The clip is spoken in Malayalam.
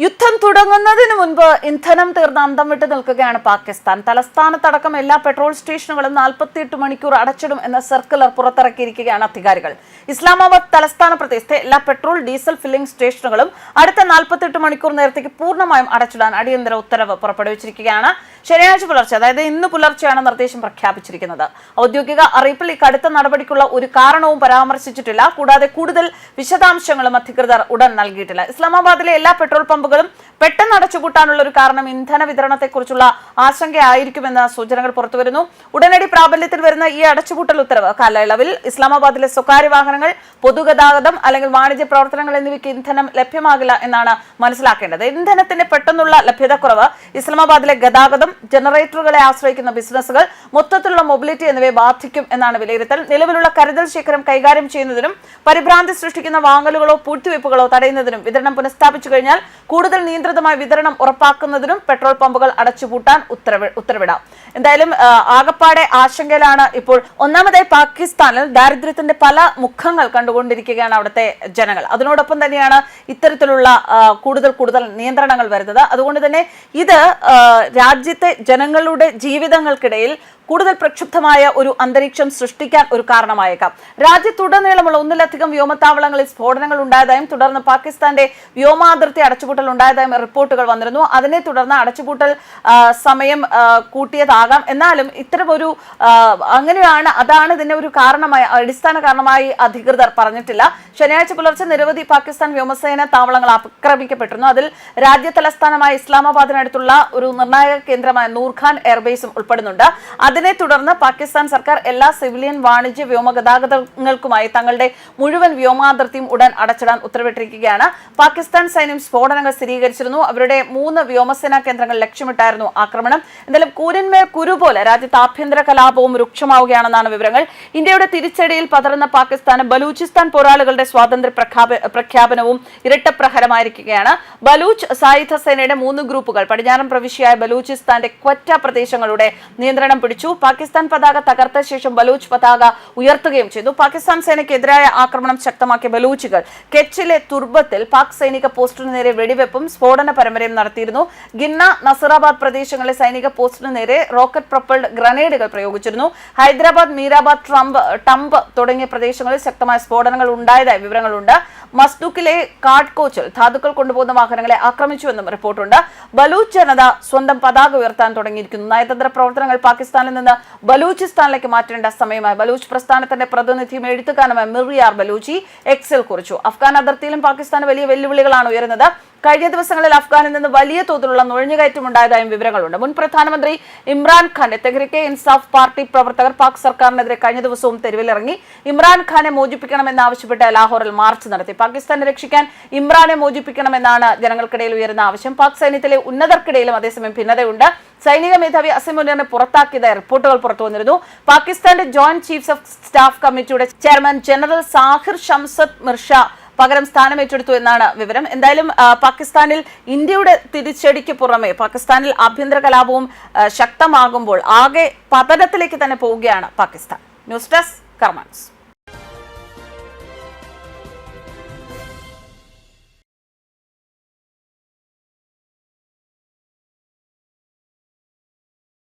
യുദ്ധം തുടങ്ങുന്നതിന് മുൻപ് ഇന്ധനം തീർന്ന് അന്തം വിട്ട് നിൽക്കുകയാണ് പാകിസ്ഥാൻ. തലസ്ഥാനത്തടക്കം എല്ലാ പെട്രോൾ സ്റ്റേഷനുകളും 48 മണിക്കൂർ അടച്ചിടും എന്ന സർക്കുലർ പുറത്തിറക്കിയിരിക്കുകയാണ് അധികാരികൾ. ഇസ്ലാമാബാദ് തലസ്ഥാന പ്രദേശത്തെ എല്ലാ പെട്രോൾ ഡീസൽ ഫില്ലിംഗ് സ്റ്റേഷനുകളും അടുത്ത 48 മണിക്കൂർ നേരത്തേക്ക് പൂർണ്ണമായും അടച്ചിടാൻ അടിയന്തര ഉത്തരവ് പുറപ്പെടുവിച്ചിരിക്കുകയാണ്. ശനിയാഴ്ച പുലർച്ചെ, അതായത് ഇന്ന് പുലർച്ചെയാണ് നിർദ്ദേശം പ്രഖ്യാപിച്ചിരിക്കുന്നത്. ഔദ്യോഗിക അറിയിപ്പിൽ ഈ കടുത്ത നടപടിക്കുള്ള ഒരു കാരണവും പരാമർശിച്ചിട്ടില്ല. കൂടാതെ കൂടുതൽ വിശദാംശങ്ങളും അധികൃതർ ഉടൻ നൽകിയിട്ടില്ല. ഇസ്ലാമാബാദിലെ എല്ലാ പെട്രോൾ പമ്പുകളും പെട്ടെന്ന് അടച്ചുപൂട്ടാനുള്ള ഒരു കാരണം ഇന്ധന വിതരണത്തെക്കുറിച്ചുള്ള ആശങ്കയായിരിക്കുമെന്ന സൂചനകൾ പുറത്തുവരുന്നു. ഉടനടി പ്രാബല്യത്തിൽ വരുന്ന ഈ അടച്ചുപൂട്ടൽ ഉത്തരവ് കാലയളവിൽ ഇസ്ലാമാബാദിലെ സ്വകാര്യ വാഹനങ്ങൾ, പൊതുഗതാഗതം അല്ലെങ്കിൽ വാണിജ്യ പ്രവർത്തനങ്ങൾ എന്നിവയ്ക്ക് ഇന്ധനം ലഭ്യമാകില്ല എന്നാണ് മനസ്സിലാക്കേണ്ടത്. ഇന്ധനത്തിന്റെ പെട്ടെന്നുള്ള ലഭ്യതക്കുറവ് ഇസ്ലാമാബാദിലെ ഗതാഗതം, ജനറേറ്ററുകളെ ആശ്രയിക്കുന്ന ബിസിനസ്സുകൾ, മൊത്തത്തിലുള്ള മൊബിലിറ്റി എന്നിവയെ ബാധിക്കും എന്നാണ് വിലയിരുത്തൽ. നിലവിലുള്ള കരുതൽ ശേഖരം കൈകാര്യം ചെയ്യുന്നതിനും പരിഭ്രാന്തി സൃഷ്ടിക്കുന്ന വാങ്ങലുകളോ പൂഴ്ത്തിവയ്പ്പുകളോ തടയുന്നതിനും വിതരണം പുനഃസ്ഥാപിച്ചു കഴിഞ്ഞാൽ കൂടുതൽ നിയന്ത്രിതമായ വിതരണം ഉറപ്പാക്കുന്നതിനും പെട്രോൾ പമ്പുകൾ അടച്ചുപൂട്ടാൻ ഉത്തരവിടാം. എന്തായാലും ആകപ്പാടെ ആശങ്കയിലാണ് ഇപ്പോൾ. ഒന്നാമതായി പാകിസ്ഥാനിൽ ദാരിദ്ര്യത്തിന്റെ പല മുഖങ്ങൾ കണ്ടുകൊണ്ടിരിക്കുകയാണ് അവിടുത്തെ ജനങ്ങൾ. അതിനോടൊപ്പം തന്നെയാണ് ഇത്തരത്തിലുള്ള കൂടുതൽ നിയന്ത്രണങ്ങൾ വരുന്നത്. അതുകൊണ്ട് തന്നെ ഇത് രാജ്യത്തെ ജനങ്ങളുടെ ജീവിതങ്ങൾക്കിടയിൽ കൂടുതൽ പ്രക്ഷുബ്ധമായ ഒരു അന്തരീക്ഷം സൃഷ്ടിക്കാൻ ഒരു കാരണമായേക്കാം. രാജ്യത്തുടനീളമുള്ള ഒന്നിലധികം വ്യോമത്താവളങ്ങളിൽ സ്ഫോടനങ്ങൾ ഉണ്ടായതായും തുടർന്ന് പാകിസ്ഥാന്റെ വ്യോമാതിർത്തി അടച്ചുപൂട്ടൽ ഉണ്ടായതായും റിപ്പോർട്ടുകൾ വന്നിരുന്നു. അതിനെ തുടർന്ന് അടച്ചുപൂട്ടൽ സമയം കൂട്ടിയതാകാം. എന്നാലും ഇത്തരമൊരു അതാണ് ഇതിന്റെ ഒരു കാരണമായി, അടിസ്ഥാന കാരണമായി അധികൃതർ പറഞ്ഞിട്ടില്ല. ശനിയാഴ്ച പുലർച്ചെ നിരവധി പാകിസ്ഥാൻ വ്യോമസേന താവളങ്ങൾ ആക്രമിക്കപ്പെട്ടിരുന്നു. അതിൽ രാജ്യ തലസ്ഥാനമായ ഇസ്ലാമാബാദിനടുത്തുള്ള ഒരു നിർണായക കേന്ദ്രമായ നൂർഖാൻ എയർബേസും ഉൾപ്പെടുന്നുണ്ട്. അതിനെ തുടർന്ന് പാകിസ്ഥാൻ സർക്കാർ എല്ലാ സിവിലിയൻ, വാണിജ്യ, വ്യോമഗതാഗതങ്ങൾക്കുമായി തങ്ങളുടെ മുഴുവൻ വ്യോമാതിർത്തിയും ഉടൻ അടച്ചിടാൻ ഉത്തരവിട്ടിരിക്കുകയാണ്. പാകിസ്ഥാൻ സൈന്യം സ്ഫോടനങ്ങൾ സ്ഥിരീകരിച്ചിരുന്നു. അവരുടെ 3 വ്യോമസേനാ കേന്ദ്രങ്ങൾ ലക്ഷ്യമിട്ടായിരുന്നു ആക്രമണം. എന്തായാലും കൂരിന്മേൽ കുരു പോലെ രാജ്യത്ത് ആഭ്യന്തര കലാപവും രൂക്ഷമാവുകയാണെന്നാണ് വിവരങ്ങൾ. ഇന്ത്യയുടെ തിരിച്ചടിയിൽ പതറുന്ന പാകിസ്ഥാന് ബലൂചിസ്ഥാൻ പോരാളികളുടെ സ്വാതന്ത്ര്യ പ്രഖ്യാപനവും ഇരട്ടപ്രഹരമായിരിക്കുകയാണ്. ബലൂച്ച് സായുധ സേനയുടെ 3 ഗ്രൂപ്പുകൾ പടിഞ്ഞാറൻ പ്രവിശ്യയായ ബലൂചിസ്ഥാന്റെ ക്വറ്റ പ്രദേശങ്ങളുടെ നിയന്ത്രണം പിടിച്ചു. പാകിസ്ഥാൻ പതാക തകർത്ത ശേഷം ബലൂച്ച് പതാക ഉയർത്തുകയും ചെയ്തു. പാകിസ്ഥാൻ സേനയ്ക്കെതിരായ ആക്രമണം ശക്തമാക്കിയ ബലൂച്ചുകൾ കെച്ചിലെ തുർബത്തിൽ പാക് സൈനിക പോസ്റ്റിനു നേരെ വെടിവെപ്പും സ്ഫോടന പരമ്പരയും നടത്തിയിരുന്നു. ഗിന്ന, നസറാബാദ് പ്രദേശങ്ങളിലെ സൈനിക പോസ്റ്റിനു നേരെ റോക്കറ്റ് പ്രൊപ്പൽഡ് ഗ്രനേഡുകൾ പ്രയോഗിച്ചിരുന്നു. ഹൈദരാബാദ്, മീരാബാദ്, ടംബ് തുടങ്ങിയ പ്രദേശങ്ങളിൽ ശക്തമായ സ്ഫോടനങ്ങൾ ഉണ്ടായതായി വിവരങ്ങളുണ്ട്. മസ്ദൂക്കിലെ കാഡ് കോച്ചിൽ ധാതുക്കൾ കൊണ്ടുപോകുന്ന വാഹനങ്ങളെ ആക്രമിച്ചുവെന്നും റിപ്പോർട്ടുണ്ട്. ബലൂച്ച് ജനത സ്വന്തം പതാക ഉയർത്താൻ തുടങ്ങിയിരിക്കുന്നു. നയതന്ത്ര പ്രവർത്തനങ്ങൾ പാകിസ്ഥാനിൽ നിന്ന് ബലൂചിസ്ഥാനിലേക്ക് മാറ്റേണ്ട സമയമായി ബലൂച്ച് പ്രസ്ഥാനത്തിന്റെ പ്രതിനിധിയും എഴുത്തുകാരനുമായ മിർയാർ ബലൂച്ചി എക്സിൽ കുറിച്ചു. അഫ്ഗാൻ അതിർത്തിയിലും പാകിസ്ഥാന് വലിയ വെല്ലുവിളികളാണ് ഉയരുന്നത്. കഴിഞ്ഞ ദിവസങ്ങളിൽ അഫ്ഗാനിൽ നിന്ന് വലിയ തോതിലുള്ള നുഴഞ്ഞുകയറ്റം ഉണ്ടായതായും വിവരങ്ങളുണ്ട്. മുൻ പ്രധാനമന്ത്രി ഇമ്രാൻഖാന്റെ തെഹ്രിക്കെ ഇൻസാഫ് പാർട്ടി പ്രവർത്തകർ പാക് സർക്കാരിനെതിരെ കഴിഞ്ഞ ദിവസവും തെരുവിലിറങ്ങി. ഇമ്രാൻഖാനെ മോചിപ്പിക്കണമെന്നാവശ്യപ്പെട്ട് ലാഹോറിൽ മാർച്ച് നടത്തി. പാകിസ്ഥാനെ രക്ഷിക്കാൻ ഇമ്രാനെ മോചിപ്പിക്കണമെന്നാണ് ജനങ്ങൾക്കിടയിൽ ഉയരുന്ന ആവശ്യം. പാക് സൈന്യത്തിലെ ഉന്നതർക്കിടയിലും അതേസമയം ഭിന്നതയുണ്ട്. സൈനിക മേധാവി അസിം മുനീറിനെ പുറത്താക്കിയതായി റിപ്പോർട്ടുകൾ പുറത്തുവന്നിരുന്നു. പാകിസ്ഥാന്റെ ജോയിന്റ് ചീഫ്സ് ഓഫ് സ്റ്റാഫ് കമ്മിറ്റിയുടെ ചെയർമാൻ ജനറൽ സാഹിർ ഷംസദ് മിർഷ പകരം സ്ഥാനമേറ്റെടുത്തു എന്നാണ് വിവരം. എന്തായാലും പാകിസ്ഥാനിൽ ഇന്ത്യയുടെ തിരിച്ചടിക്ക് പുറമെ പാകിസ്ഥാനിൽ ആഭ്യന്തര കലാപവും ശക്തമാകുമ്പോൾ ആകെ പതനത്തിലേക്ക് തന്നെ പോവുകയാണ് പാകിസ്ഥാൻ. News desk കർമാൻസ്.